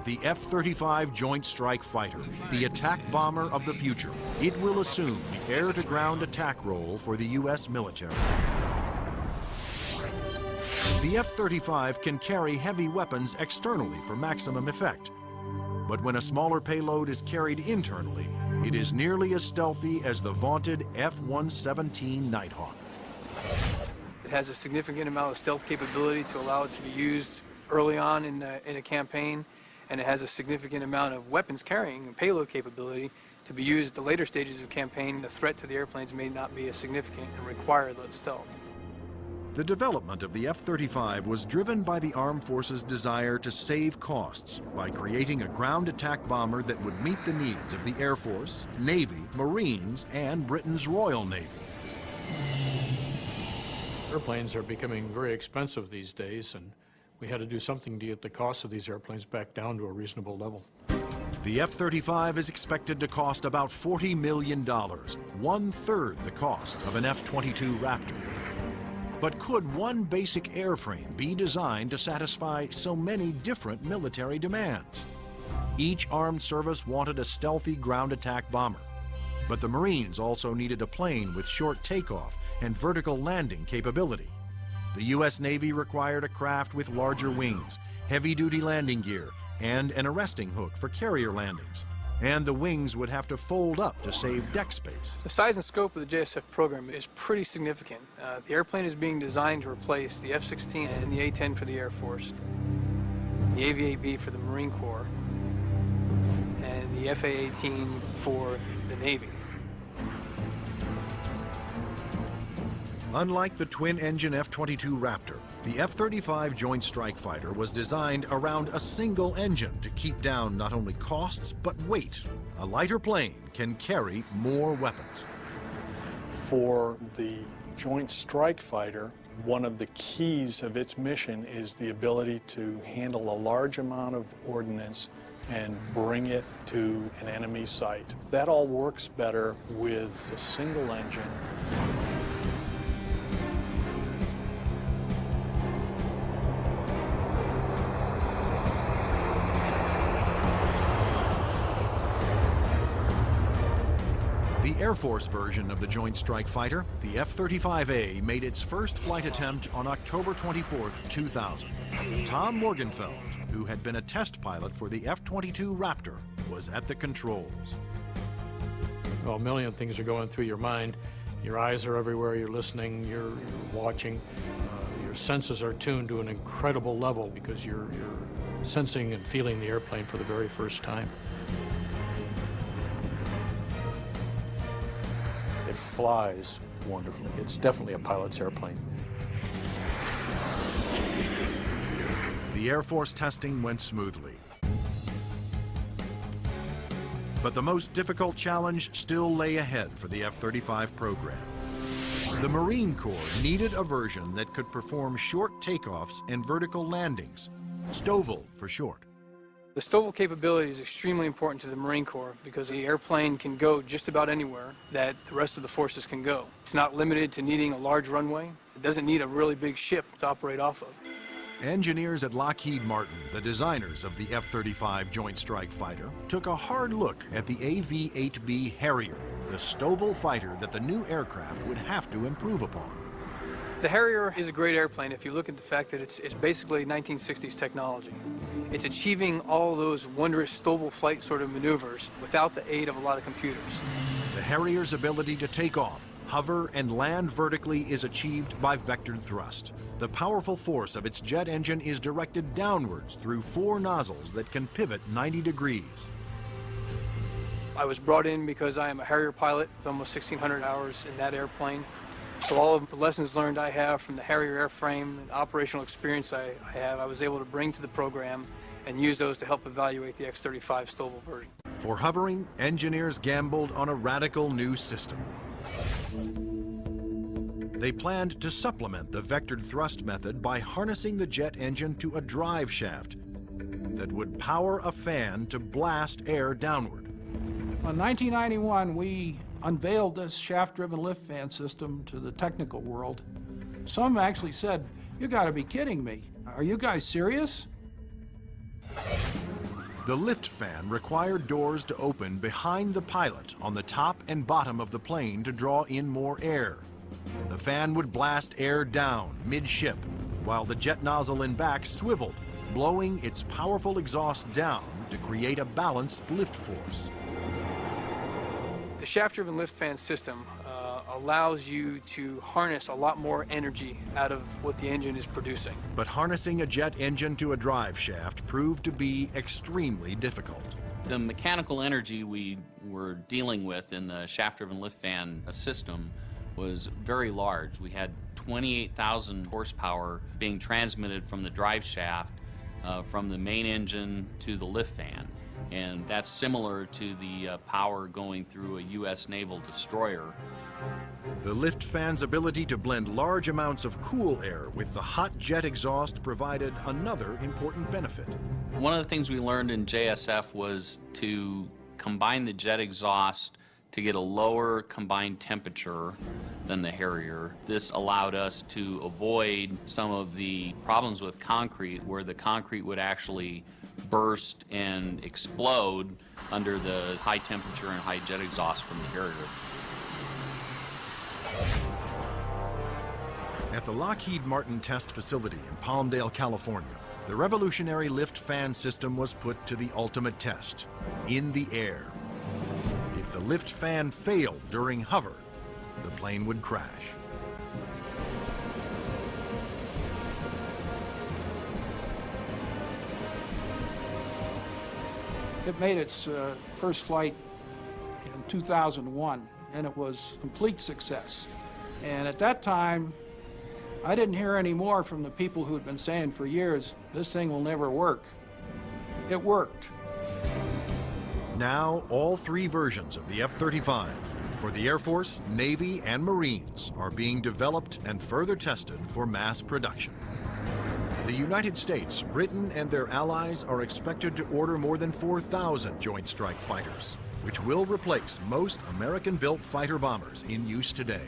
the F-35 Joint Strike Fighter, the attack bomber of the future. It will assume the air-to-ground attack role for the U.S. military. The F-35 can carry heavy weapons externally for maximum effect. But when a smaller payload is carried internally, it is nearly as stealthy as the vaunted F-117 Nighthawk. It has a significant amount of stealth capability to allow it to be used early on in a campaign, and it has a significant amount of weapons carrying and payload capability to be used at the later stages of campaign. The threat to the airplanes may not be as significant and require that stealth. The development of the F-35 was driven by the Armed Forces' desire to save costs by creating a ground attack bomber that would meet the needs of the Air Force, Navy, Marines, and Britain's Royal Navy. Airplanes are becoming very expensive these days, and we had to do something to get the cost of these airplanes back down to a reasonable level. The F-35 is expected to cost about $40 million, one-third the cost of an F-22 Raptor. But could one basic airframe be designed to satisfy so many different military demands? Each armed service wanted a stealthy ground attack bomber, but the Marines also needed a plane with short takeoff and vertical landing capability. The U.S. Navy required a craft with larger wings, heavy-duty landing gear, and an arresting hook for carrier landings. And the wings would have to fold up to save deck space. The size and scope of the JSF program is pretty significant. The airplane is being designed to replace the F-16 and the A-10 for the Air Force, the AV-8B for the Marine Corps, and the FA-18 for the Navy. Unlike the twin-engine F-22 Raptor, the F-35 Joint Strike Fighter was designed around a single engine to keep down not only costs, but weight. A lighter plane can carry more weapons. For the Joint Strike Fighter, one of the keys of its mission is the ability to handle a large amount of ordnance and bring it to an enemy site. That all works better with a single engine. The Air Force version of the Joint Strike Fighter, the F-35A, made its first flight attempt on October 24, 2000. Tom Morgenfeld, who had been a test pilot for the F-22 Raptor, was at the controls. Well, a million things are going through your mind. Your eyes are everywhere, you're listening, you're watching. Your senses are tuned to an incredible level because you're sensing and feeling the airplane for the very first time. It flies wonderfully. It's definitely a pilot's airplane. The Air Force testing went smoothly. But the most difficult challenge still lay ahead for the F-35 program. The Marine Corps needed a version that could perform short takeoffs and vertical landings, STOVL for short. The STOVL capability is extremely important to the Marine Corps because the airplane can go just about anywhere that the rest of the forces can go. It's not limited to needing a large runway. It doesn't need a really big ship to operate off of. Engineers at Lockheed Martin, the designers of the F-35 Joint Strike Fighter, took a hard look at the AV-8B Harrier, the STOVL fighter that the new aircraft would have to improve upon. The Harrier is a great airplane if you look at the fact that it's basically 1960s technology. It's achieving all those wondrous STOVL flight sort of maneuvers without the aid of a lot of computers. The Harrier's ability to take off, hover, and land vertically is achieved by vectored thrust. The powerful force of its jet engine is directed downwards through 4 nozzles that can pivot 90 degrees. I was brought in because I am a Harrier pilot with almost 1,600 hours in that airplane. So all of the lessons learned I have from the Harrier airframe and operational experience I have, I was able to bring to the program and use those to help evaluate the X-35 STOVL version. For hovering, engineers gambled on a radical new system. They planned to supplement the vectored thrust method by harnessing the jet engine to a drive shaft that would power a fan to blast air downward. In 1991, we unveiled this shaft-driven lift fan system to the technical world. Some actually said, "You gotta be kidding me. Are you guys serious?" The lift fan required doors to open behind the pilot on the top and bottom of the plane to draw in more air. The fan would blast air down midship, while the jet nozzle in back swiveled, blowing its powerful exhaust down to create a balanced lift force. The shaft-driven lift fan system allows you to harness a lot more energy out of what the engine is producing. But harnessing a jet engine to a drive shaft proved to be extremely difficult. The mechanical energy we were dealing with in the shaft-driven lift fan system was very large. We had 28,000 horsepower being transmitted from the drive shaft from the main engine to the lift fan. And that's similar to the power going through a U.S. naval destroyer. The lift fan's ability to blend large amounts of cool air with the hot jet exhaust provided another important benefit. One of the things we learned in JSF was to combine the jet exhaust to get a lower combined temperature than the Harrier. This allowed us to avoid some of the problems with concrete, where the concrete would actually burst and explode under the high temperature and high jet exhaust from the Harrier. At the Lockheed Martin test facility in Palmdale, California, the revolutionary lift fan system was put to the ultimate test, in the air. If the lift fan failed during hover, the plane would crash. It made its first flight in 2001, and it was a complete success. And at that time, I didn't hear any more from the people who had been saying for years, this thing will never work. It worked. Now, all three versions of the F-35 for the Air Force, Navy, and Marines are being developed and further tested for mass production. The United States, Britain, and their allies are expected to order more than 4,000 Joint Strike Fighters, which will replace most American-built fighter bombers in use today.